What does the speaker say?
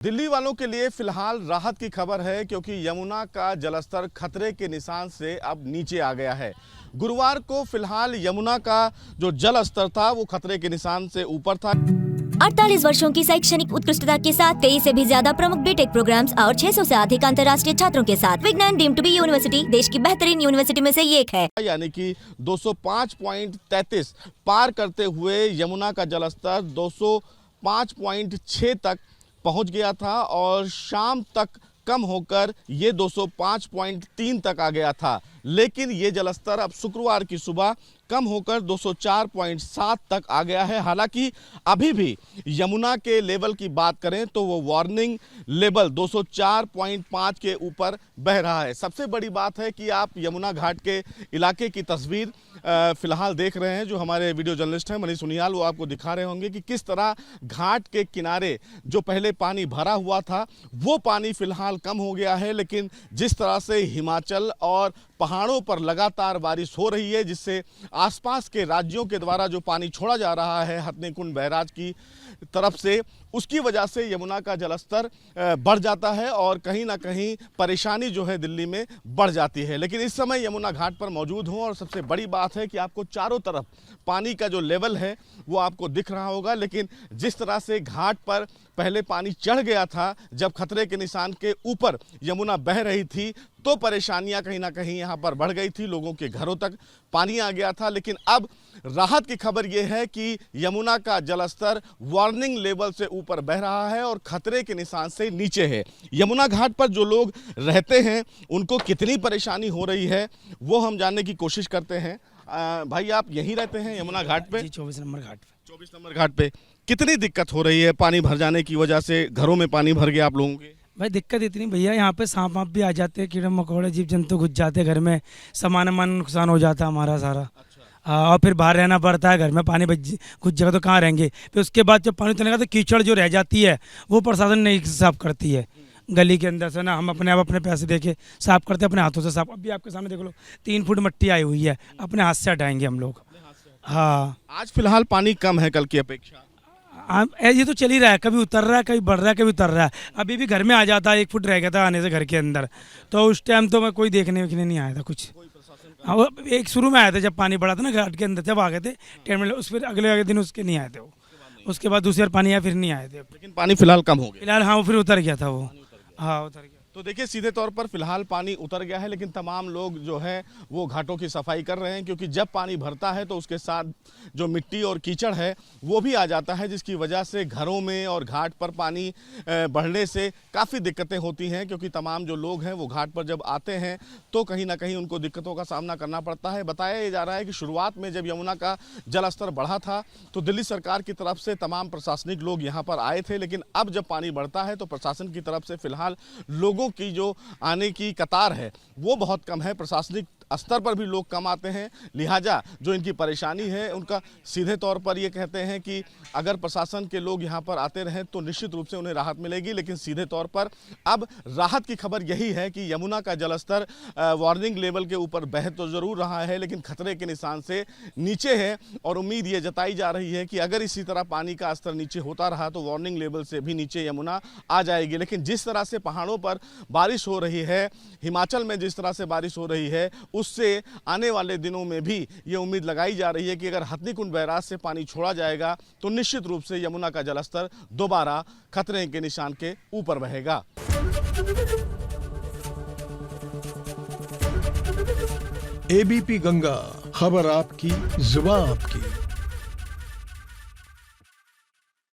दिल्ली वालों के लिए फिलहाल राहत की खबर है क्योंकि यमुना का जलस्तर खतरे के निशान से अब नीचे आ गया है। गुरुवार को फिलहाल यमुना का जो जल स्तर था वो खतरे के निशान से ऊपर था। 48 वर्षों की शैक्षणिक उत्कृष्टता के साथ 23 से भी ज्यादा प्रमुख बीटेक प्रोग्राम्स और 600 से अधिक अंतर्राष्ट्रीय छात्रों के साथ विज्ञान डीम्ड टू बी यूनिवर्सिटी देश की बेहतरीन यूनिवर्सिटी में से एक है। यानी कि 205.33 पार करते हुए यमुना का जलस्तर 205.6 तक पहुंच गया था और शाम तक कम होकर ये 205.3 तक आ गया था। लेकिन ये जलस्तर अब शुक्रवार की सुबह कम होकर 204.7 तक आ गया है। हालांकि अभी भी यमुना के लेवल की बात करें तो वो वार्निंग लेवल 204.5 के ऊपर बह रहा है। सबसे बड़ी बात है कि आप यमुना घाट के इलाके की तस्वीर फिलहाल देख रहे हैं। जो हमारे वीडियो जर्नलिस्ट हैं मनीष उनियाल, वो आपको दिखा रहे होंगे कि किस तरह घाट के किनारे जो पहले पानी भरा हुआ था वो पानी फिलहाल कम हो गया है। लेकिन जिस तरह से हिमाचल और पहाड़ों पर लगातार बारिश हो रही है, जिससे आसपास के राज्यों के द्वारा जो पानी छोड़ा जा रहा है हथनीकुंड बैराज की तरफ से, उसकी वजह से यमुना का जलस्तर बढ़ जाता है और कहीं ना कहीं परेशानी जो है दिल्ली में बढ़ जाती है। लेकिन इस समय यमुना घाट पर मौजूद हूँ और सबसे बड़ी बात है कि आपको चारों तरफ पानी का जो लेवल है वो आपको दिख रहा होगा। लेकिन जिस तरह से घाट पर पहले पानी चढ़ गया था, जब खतरे के निशान के ऊपर यमुना बह रही थी तो परेशानियां कहीं ना कहीं यहाँ पर बढ़ गई थी, लोगों के घरों तक पानी आ गया था। लेकिन अब राहत की खबर यह है कि यमुना का जलस्तर वार्निंग लेवल से ऊपर बह रहा है और खतरे के निशान से नीचे है। यमुना घाट पर जो लोग रहते हैं उनको कितनी परेशानी हो रही है वो हम जानने की कोशिश करते हैं। भाई, आप यहीं रहते हैं यमुना घाट पे? 24 नंबर घाट पे। 24 नंबर घाट पे कितनी दिक्कत हो रही है पानी भर जाने की वजह से? घरों में पानी भर गया आप लोगों के? भाई दिक्कत इतनी भैया, यहाँ पे सांप वाप भी आ जाते हैं, कीड़े मकोड़े जीव जंतु घुस जाते हैं घर में, सामान नुकसान हो जाता है हमारा सारा। और फिर बाहर रहना पड़ता है, घर में पानी कुछ जगह तो कहाँ रहेंगे। फिर उसके बाद जब पानी उतरने का तो कीचड़ जो रह जाती है वो प्रशासन नहीं साफ करती है। गली के अंदर से ना हम अपने आप अपने पैसे देके साफ करते हैं, अपने हाथों से साफ। अभी आपके सामने देख लो 3 फुट मिट्टी आई हुई है, अपने हाथ से हटाएंगे हम लोग। हाँ, आज फिलहाल पानी कम है कल की अपेक्षा? ये तो चल ही रहा है, कभी उतर रहा है, कभी बढ़ रहा है, कभी उतर रहा है। अभी भी घर में आ जाता है, 1 फुट रह गया था आने से घर के अंदर, तो उस टाइम तो मैं कोई देखने नहीं आया था कुछ। हाँ, वो एक शुरू में आया था जब पानी बढ़ा था ना घाट के अंदर, जब आ गए थे 10 मिनट, उस फिर अगले दिन उसके नहीं आए थे वो। उसके बाद दूसरी बार पानी आया फिर नहीं आए थे। लेकिन पानी फिलहाल कम हो गया फिलहाल। हाँ, वो फिर उतर गया था वो। हाँ, उतर गया। तो देखिए, सीधे तौर पर फिलहाल पानी उतर गया है, लेकिन तमाम लोग जो है वो घाटों की सफाई कर रहे हैं क्योंकि जब पानी भरता है तो उसके साथ जो मिट्टी और कीचड़ है वो भी आ जाता है, जिसकी वजह से घरों में और घाट पर पानी बढ़ने से काफ़ी दिक्कतें होती हैं। क्योंकि तमाम जो लोग हैं वो घाट पर जब आते हैं तो कहीं ना कहीं उनको दिक्कतों का सामना करना पड़ता है। बताया जा रहा है कि शुरुआत में जब यमुना का जलस्तर बढ़ा था तो दिल्ली सरकार की तरफ से तमाम प्रशासनिक लोग यहाँ पर आए थे, लेकिन अब जब पानी बढ़ता है तो प्रशासन की तरफ से फिलहाल लोगों की जो आने की कतार है वो बहुत कम है। प्रशासनिक स्तर पर भी लोग कम आते हैं, लिहाजा जो इनकी परेशानी है उनका सीधे तौर पर ये कहते हैं कि अगर प्रशासन के लोग यहाँ पर आते रहें तो निश्चित रूप से उन्हें राहत मिलेगी। लेकिन सीधे तौर पर अब राहत की खबर यही है कि यमुना का जलस्तर वार्निंग लेवल के ऊपर बह तो ज़रूर रहा है लेकिन खतरे के निशान से नीचे है और उम्मीद ये जताई जा रही है कि अगर इसी तरह पानी का स्तर नीचे होता रहा तो वार्निंग लेवल से भी नीचे यमुना आ जाएगी। लेकिन जिस तरह से पहाड़ों पर बारिश हो रही है, हिमाचल में जिस तरह से बारिश हो रही है, उससे आने वाले दिनों में भी ये उम्मीद लगाई जा रही है कि अगर हथनीकुंड बैराज से पानी छोड़ा जाएगा तो निश्चित रूप से यमुना का जलस्तर दोबारा खतरे के निशान के ऊपर बहेगा। एबीपी गंगा, खबर आपकी, जुबान आपकी।